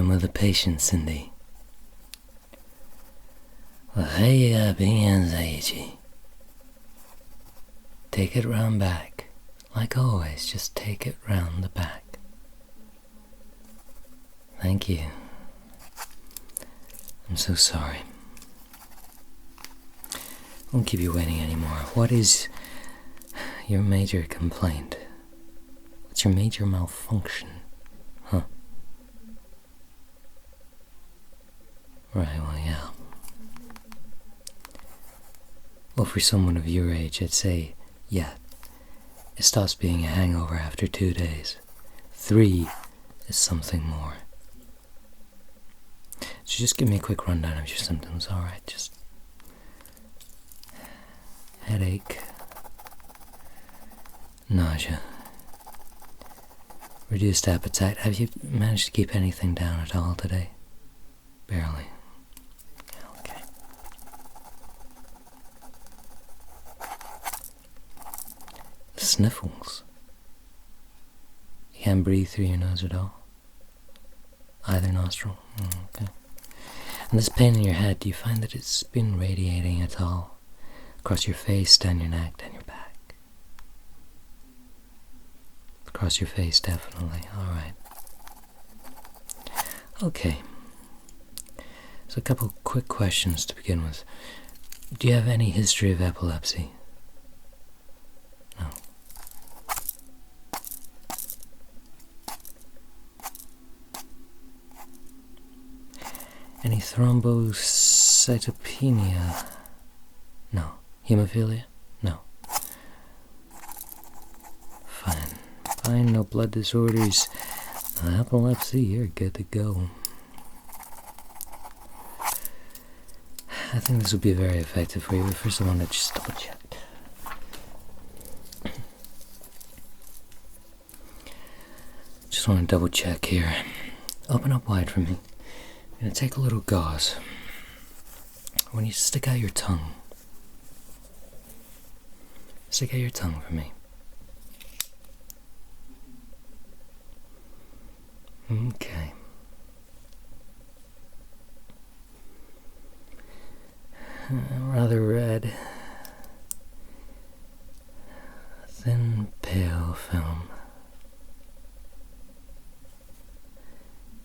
time with the patient, Cindy. Take it round back. Like always, just take it round the back. Thank you. I'm so sorry. I won't keep you waiting anymore. What is your major complaint? What's your major malfunction? Huh? Right, well, yeah. Well, for someone of your age, I'd say, yeah, it stops being a hangover after 2 days. 3 is something more. So just give me a quick rundown of your symptoms, alright? Just headache, nausea, reduced appetite. Have you managed to keep anything down at all today? Barely. Okay. Sniffles. You can't breathe through your nose at all? Either nostril? Okay. And this pain in your head, do you find that it's been radiating at all? Across your face, down your neck, down your back? Across your face, definitely. Alright. Okay. So a couple quick questions to begin with. Do you have any history of epilepsy? No. Any thrombocytopenia? No. Hemophilia? No. Fine. Fine, no blood disorders. No epilepsy, you're good to go. I think this would be very effective for you, but first I want to just double check. Just want to double check here. Open up wide for me. I'm going to take a little gauze. I want you to stick out your tongue. Stick out your tongue for me. Okay. Rather red. Thin, pale film.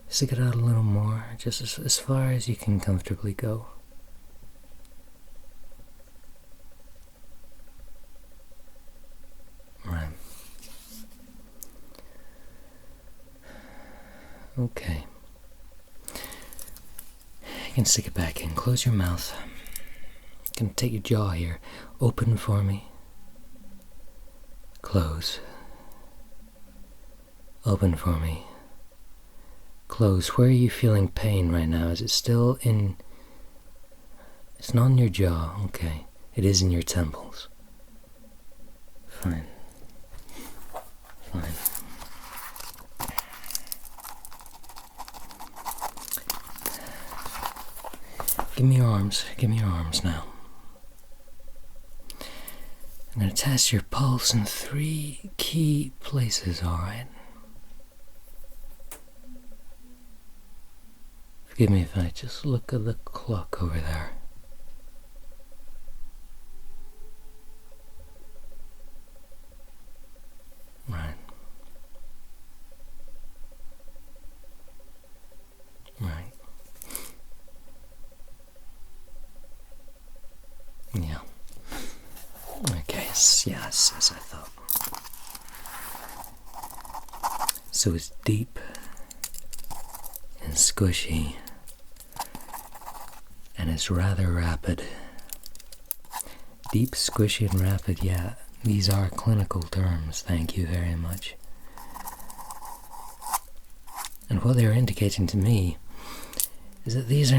Stick it out a little more, just as far as you can comfortably go. Right. Okay. You can stick it back in. Close your mouth. You can take your jaw here. Open for me. Close. Open for me. Close. Where are you feeling pain right now? Is it still in... It's not in your jaw. Okay. It is in your temples. Fine. Fine. Give me your arms. Give me your arms now. I'm going to test your pulse in 3 key places, alright? Forgive me if I just look at the clock over there. Right. Right. Yeah. Okay, yes, as I thought. So it's deep and squishy, and it's rather rapid. Deep, squishy, and rapid, yeah, these are clinical terms, thank you very much. And what they're indicating to me is that this is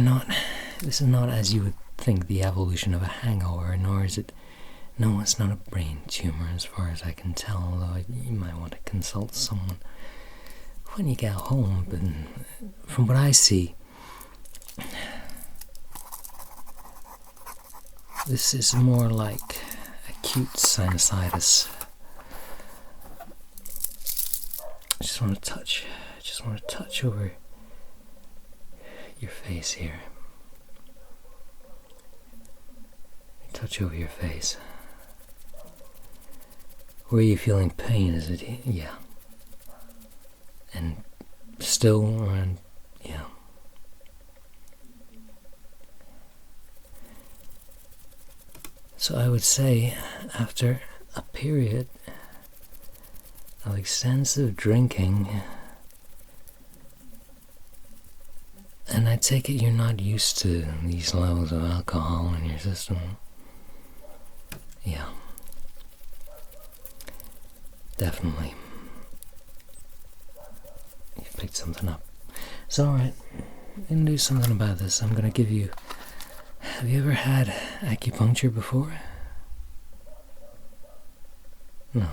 not as you would think the evolution of a hangover, nor is it, no, it's not a brain tumor as far as I can tell, although you might want to consult someone when you get home. But from what I see, this is more like acute sinusitis. I just want to touch over your face here. Touch over your face. Where are you feeling pain? Is it here? Yeah. And still around, yeah. So I would say after a period of extensive drinking, and I take it you're not used to these levels of alcohol in your system. Yeah. Definitely. You've picked something up. It's alright. I'm going to do something about this. I'm going to give you... Have you ever had acupuncture before? No.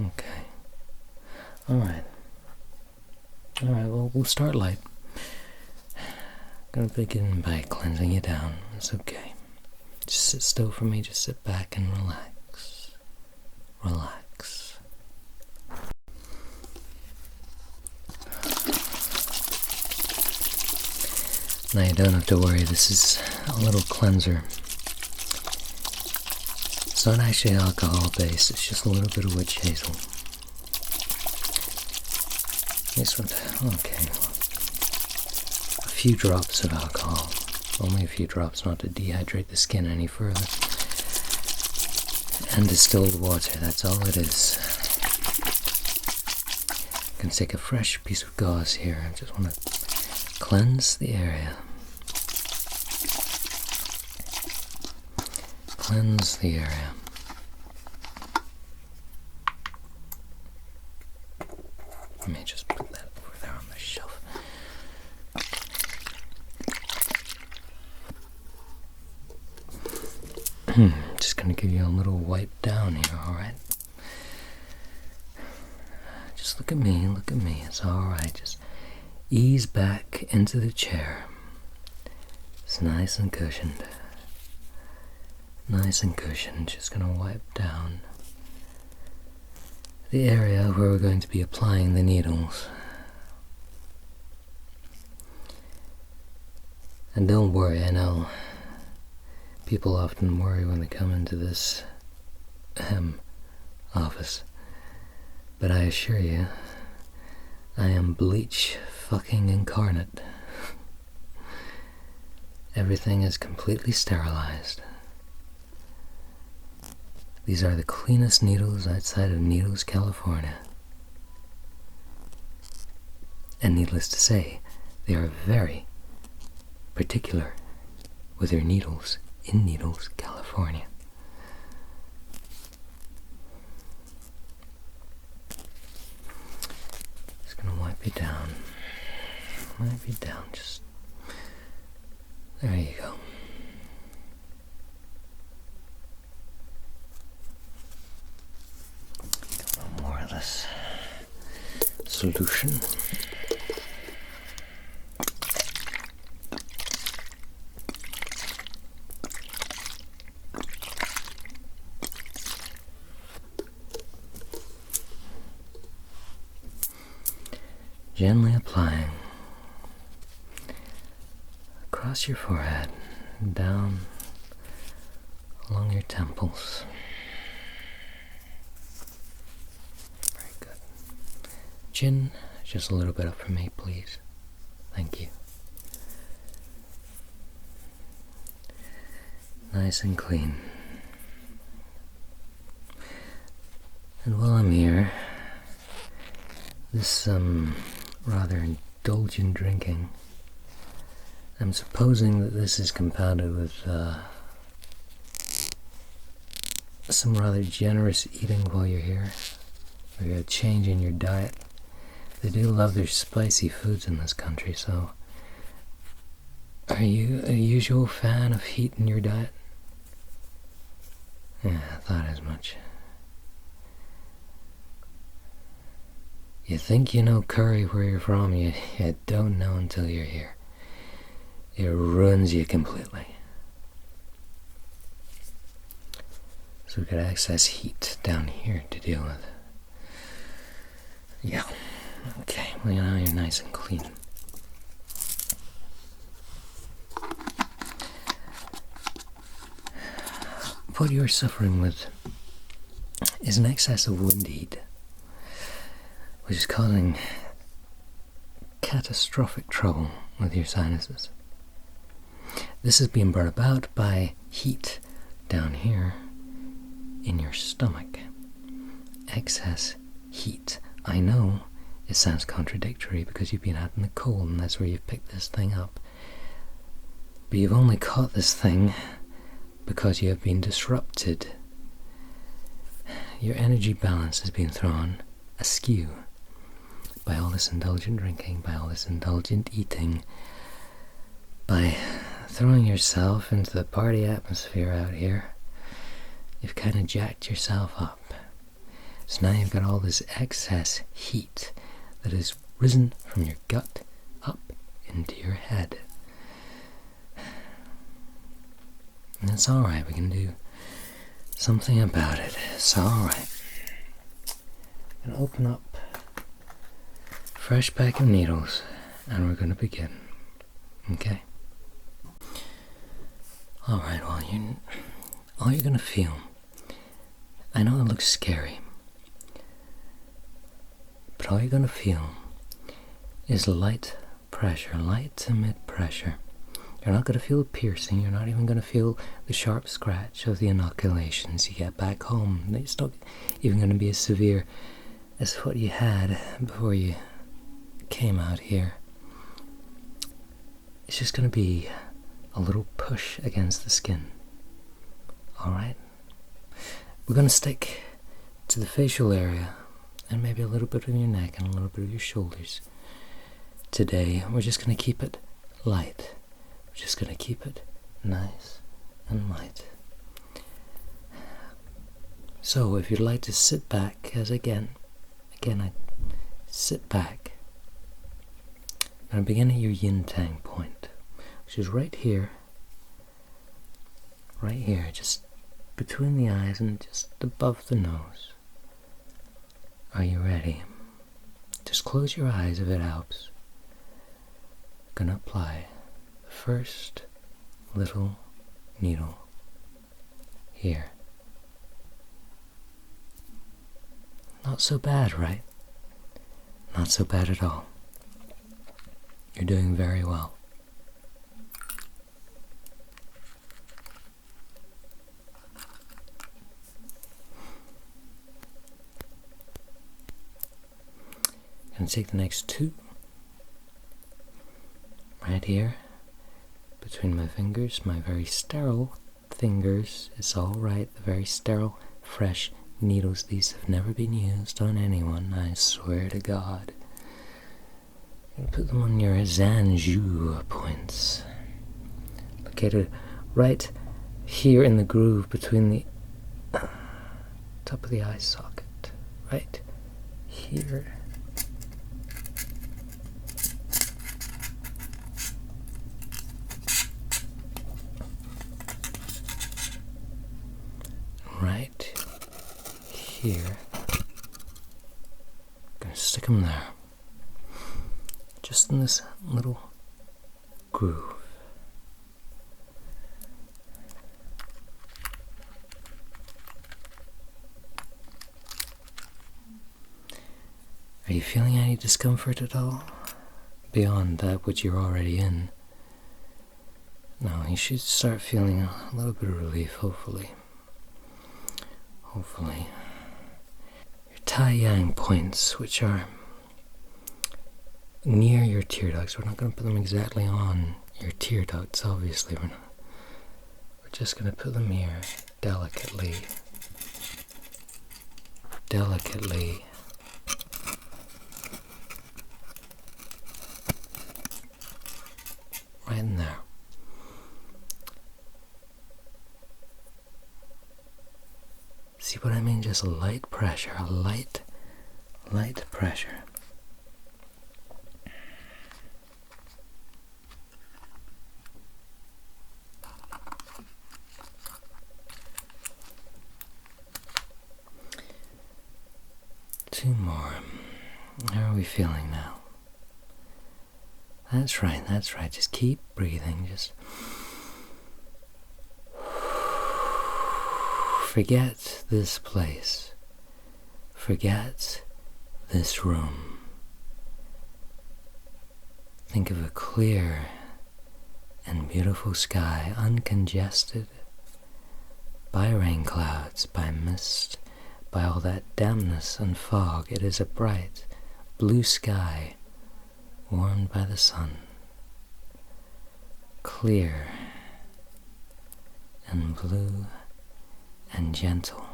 Okay. Alright. Alright, well, we'll start light. I'm going to begin by cleansing you down. It's okay. Just sit still for me. Just sit back and relax. Relax. Now you don't have to worry. This is a little cleanser. It's not actually alcohol based. It's just a little bit of witch hazel. This one. Okay. A few drops of alcohol. Only a few drops, not to dehydrate the skin any further. And distilled water, that's all it is. I'm going to take a fresh piece of gauze here. I just want to cleanse the area. Cleanse the area. Let me just put that over there on the shelf. Just gonna give you a little wipe down here, alright? Just look at me, it's alright. Just ease back into the chair. It's nice and cushioned. Nice and cushioned. Just gonna wipe down the area where we're going to be applying the needles. And don't worry, I know people often worry when they come into this office, but I assure you, I am bleach fucking incarnate. Everything is completely sterilized. These are the cleanest needles outside of Needles, California. And needless to say, they are very particular with their needles in Needles, California. Just gonna wipe you down. Wipe you down, just... There you go. More of this solution. Gently applying across your forehead, down along your temples. Very good. Chin, just a little bit up for me, please. Thank you. Nice and clean. And while I'm here, this rather indulgent drinking, I'm supposing that this is compounded with some rather generous eating while you're here, or a change in your diet. They do love their spicy foods in this country, so are you a usual fan of heat in your diet? Yeah, I thought as much. You think you know curry where you're from, you don't know until you're here. It ruins you completely. So we've got excess heat down here to deal with. Yeah. Okay, well now you're nice and clean. what you're suffering with is an excess of wind heat, which is causing catastrophic trouble with your sinuses. This is being brought about by heat down here in your stomach. Excess heat. I know it sounds contradictory because you've been out in the cold and that's where you've picked this thing up. But you've only caught this thing because you have been disrupted. Your energy balance has been thrown askew by all this indulgent drinking, by all this indulgent eating, by throwing yourself into the party atmosphere out here. You've kind of jacked yourself up. So now you've got all this excess heat that has risen from your gut up into your head. And it's alright, we can do something about it. It's alright. I'm going to open up a fresh pack of needles and we're going to begin. Okay? Alright, well, all you're going to feel, I know it looks scary, but all you're going to feel is light pressure, light to mid pressure. You're not going to feel piercing, you're not even going to feel the sharp scratch of the inoculations you get back home. It's not even going to be as severe as what you had before you came out here. It's just going to be a little push against the skin. Alright? We're going to stick to the facial area and maybe a little bit of your neck and a little bit of your shoulders. Today, we're just going to keep it light. We're just going to keep it nice and light. So, if you'd like to sit back, as again, I sit back. I'm going to begin at your yin-tang point, which is right here, just between the eyes and just above the nose. Are you ready? Just close your eyes if it helps. I'm going to apply the first little needle here. Not so bad, right? Not so bad at all. You're doing very well. I'm going to take the next two right here between my fingers, my very sterile fingers. It's all right, the very sterile, fresh needles. These have never been used on anyone, I swear to God. I'm going to put them on your Zanju points, located right here in the groove between the top of the eye socket, right here. Right here. Gonna stick them there. Just in this little groove. Are you feeling any discomfort at all? Beyond that which you're already in? No, you should start feeling a little bit of relief, hopefully. Hopefully. Your Tai Yang points, which are near your tear ducts. We're not going to put them exactly on your tear ducts, obviously. We're just going to put them here delicately. Delicately. Right in there. See what I mean? Just a light pressure, a light pressure. Two more. How are we feeling now? That's right. Just keep breathing. Just Forget this place. Forget this room. Think of a clear and beautiful sky, uncongested by rain clouds, by mist, by all that dampness and fog. It is a bright blue sky, warmed by the sun, clear and blue and gentle.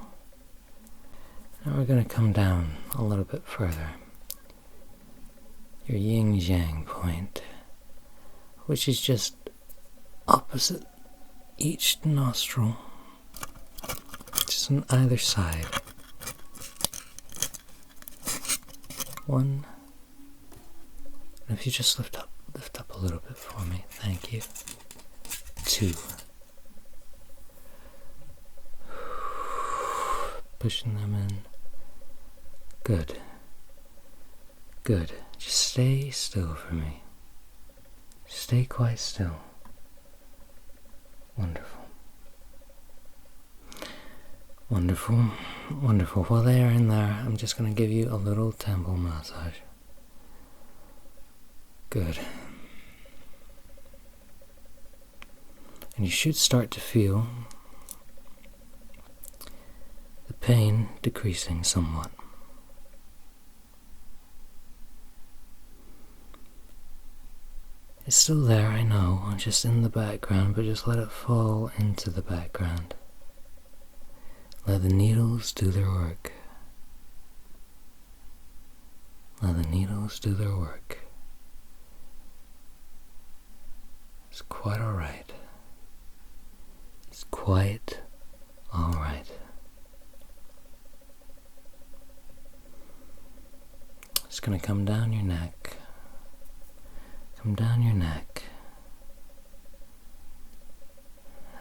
Now we're going to come down a little bit further. Your yin-yang point, which is just opposite each nostril, just on either side. One. And if you just lift up a little bit for me, thank you. 2. Pushing them in. Good. Good. Just stay still for me. Stay quite still. Wonderful. Wonderful. Wonderful. While they are in there, I'm just going to give you a little temple massage. Good. And you should start to feel the pain decreasing somewhat. It's still there, I know, just in the background, but just let it fall into the background. Let the needles do their work. Let the needles do their work. It's quite alright. It's quite alright. It's going to come down your neck. Come down your neck.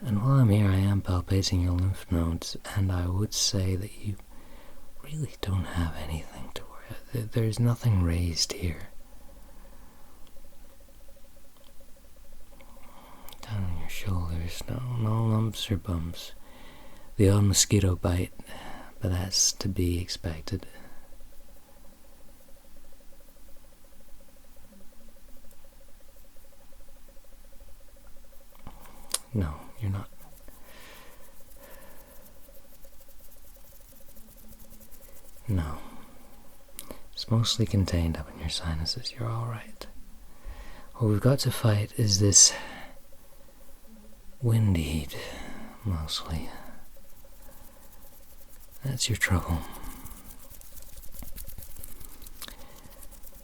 And while I'm here, I am palpating your lymph nodes, and I would say that you really don't have anything to worry about. There's nothing raised here. Down on your shoulders, no lumps or bumps. The odd mosquito bite, but that's to be expected. No, you're not. No. It's mostly contained up in your sinuses. You're alright. What we've got to fight is this wind heat, mostly. That's your trouble.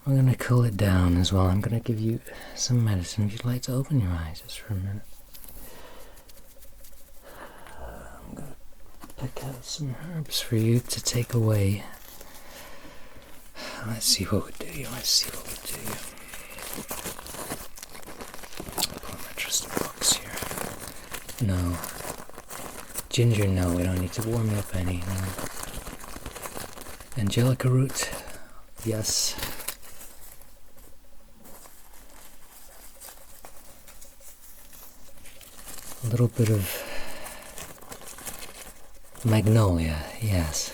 We're going to cool it down as well. I'm going to give you some medicine if you'd like to open your eyes just for a minute. Pick out some herbs for you to take away. Let's see what would do you. Let's see what would do you. I'll put my trusty box here. No. Ginger, no. We don't need to warm you up any. No. Angelica root. Yes. A little bit of magnolia, yes.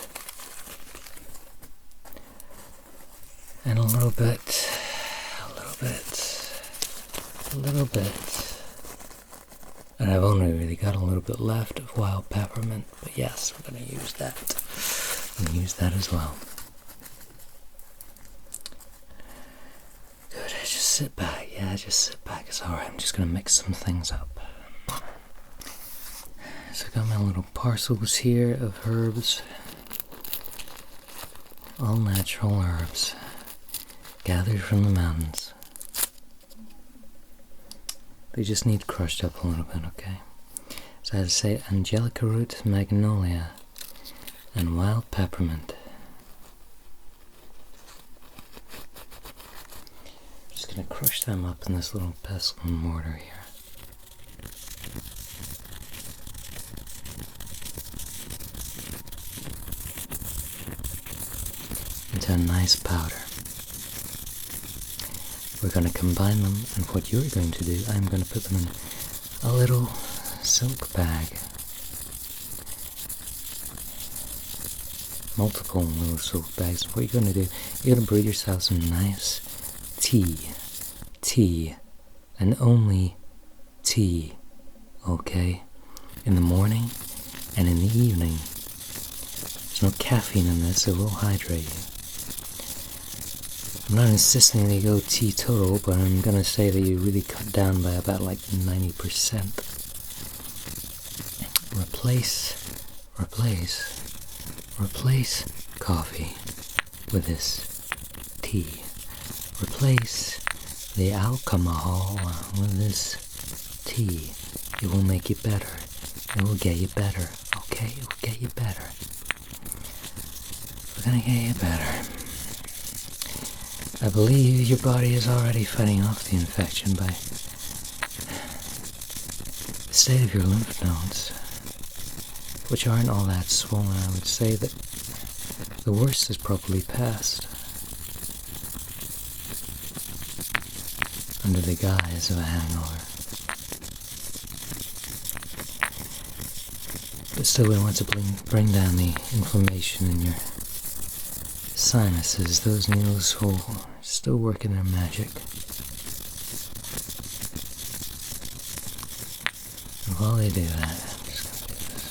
And a little bit. And I've only really got a little bit left of wild peppermint, but yes, we're going to use that. I'm going to use that as well. Good, just sit back. Yeah, just sit back. It's alright. I'm just going to mix some things up. So I've got my little parcels here of herbs, all natural herbs, gathered from the mountains. They just need crushed up a little bit, okay? So I'd say angelica root, magnolia, and wild peppermint. Just gonna crush them up in this little pestle and mortar here. Into a nice powder. We're going to combine them, and what you're going to do, I'm going to put them in a little silk bag. multiple little soap bags. What you're going to do, you're going to brew yourself some nice tea, and only tea, okay? In the morning and in the evening. There's no caffeine in this, it will hydrate you. I'm not insisting that you go teetotal, but I'm going to say that you really cut down by about like 90%. Replace coffee with this tea. Replace the alcohol with this tea. It will make you better. It will get you better. Okay? It will get you better. We're gonna get you better. I believe your body is already fighting off the infection by the state of your lymph nodes, which aren't all that swollen. I would say that the worst is probably past, under the guise of a hangover. But still, we want to bring down the inflammation in your sinuses. Those needles will still working their magic. And while they do that, I'm just going to do this.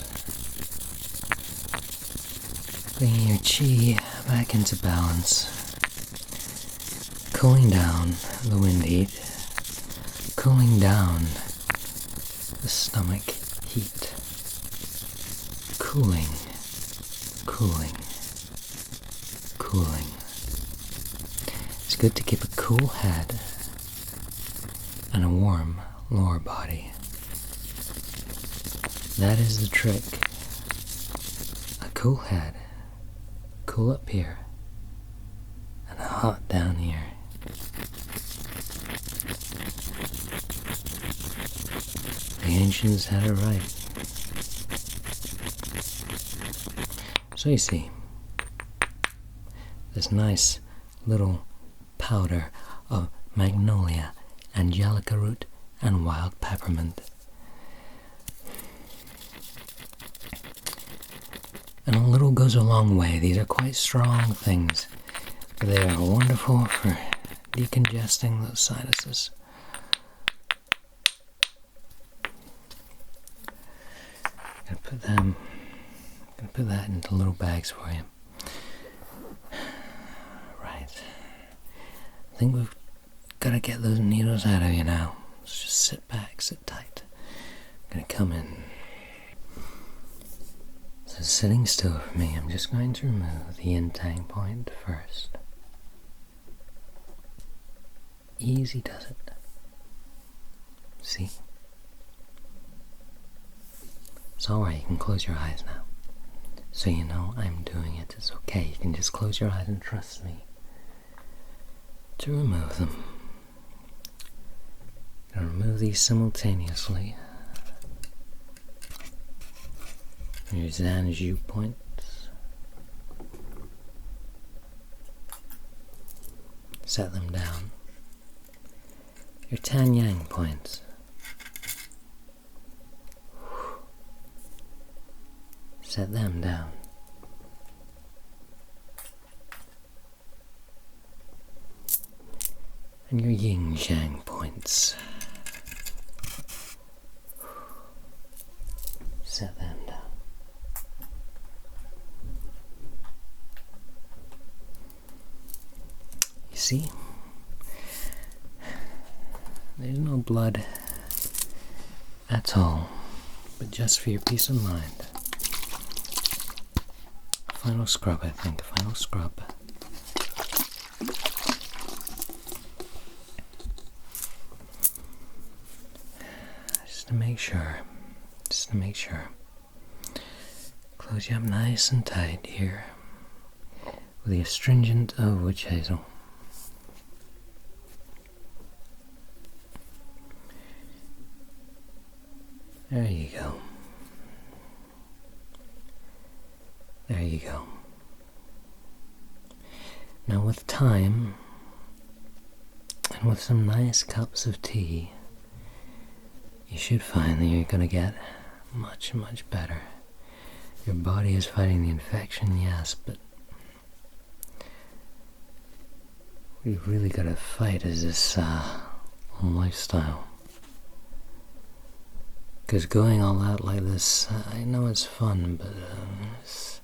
Bringing your chi back into balance. Cooling down the wind heat. Cooling down the stomach heat. Cooling. It's good to keep a cool head and a warm lower body. That is the trick. A cool head, cool up here, and hot down here. The ancients had it right. So you see, this nice little powder of magnolia, angelica root, and wild peppermint. And a little goes a long way. These are quite strong things, but they are wonderful for decongesting those sinuses. I'm gonna put that into little bags for you. I think we've got to get those needles out of you now. Let's just sit back, sit tight. I'm going to come in. So sitting still for me, I'm just going to remove the intang point first. Easy does it. See? It's alright, you can close your eyes now. So you know I'm doing it. It's okay, you can just close your eyes and trust me to remove them. I'm going to remove these simultaneously. Your Zanju points. Set them down. Your Tan Yang points. Set them down. And your yin yang points. Set them down. You see? There's no blood at all, but just for your peace of mind. Final scrub, I think. Final scrub. Just to make sure. Close you up nice and tight here with the astringent of witch hazel. There you go. There you go. Now with time, and with some nice cups of tea, you should find that you're going to get much, much better. Your body is fighting the infection, yes, but what you've really got to fight is this lifestyle. Because going all out like this, I know it's fun, but it's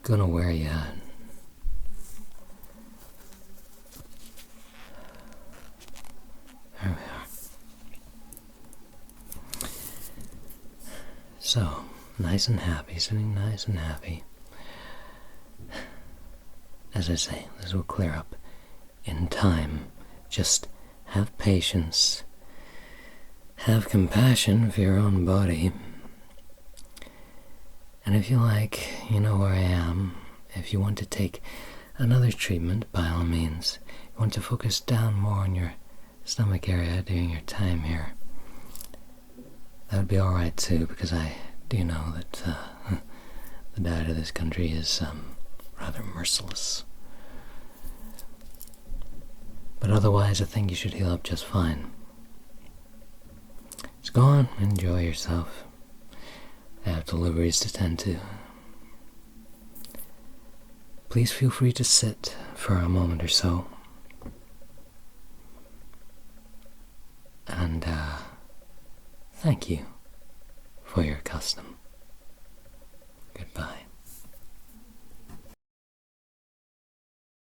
gonna wear you out. There we are. So, nice and happy, sitting nice and happy. As I say, this will clear up in time. Just have patience. Have compassion for your own body. And if you like, you know where I am. If you want to take another treatment, by all means. You want to focus down more on your stomach area during your time here. That would be alright too, because I do know that the diet of this country is rather merciless. But otherwise, I think you should heal up just fine. So go on, enjoy yourself. I have deliveries to tend to. Please feel free to sit for a moment or so. And thank you for your custom. Goodbye.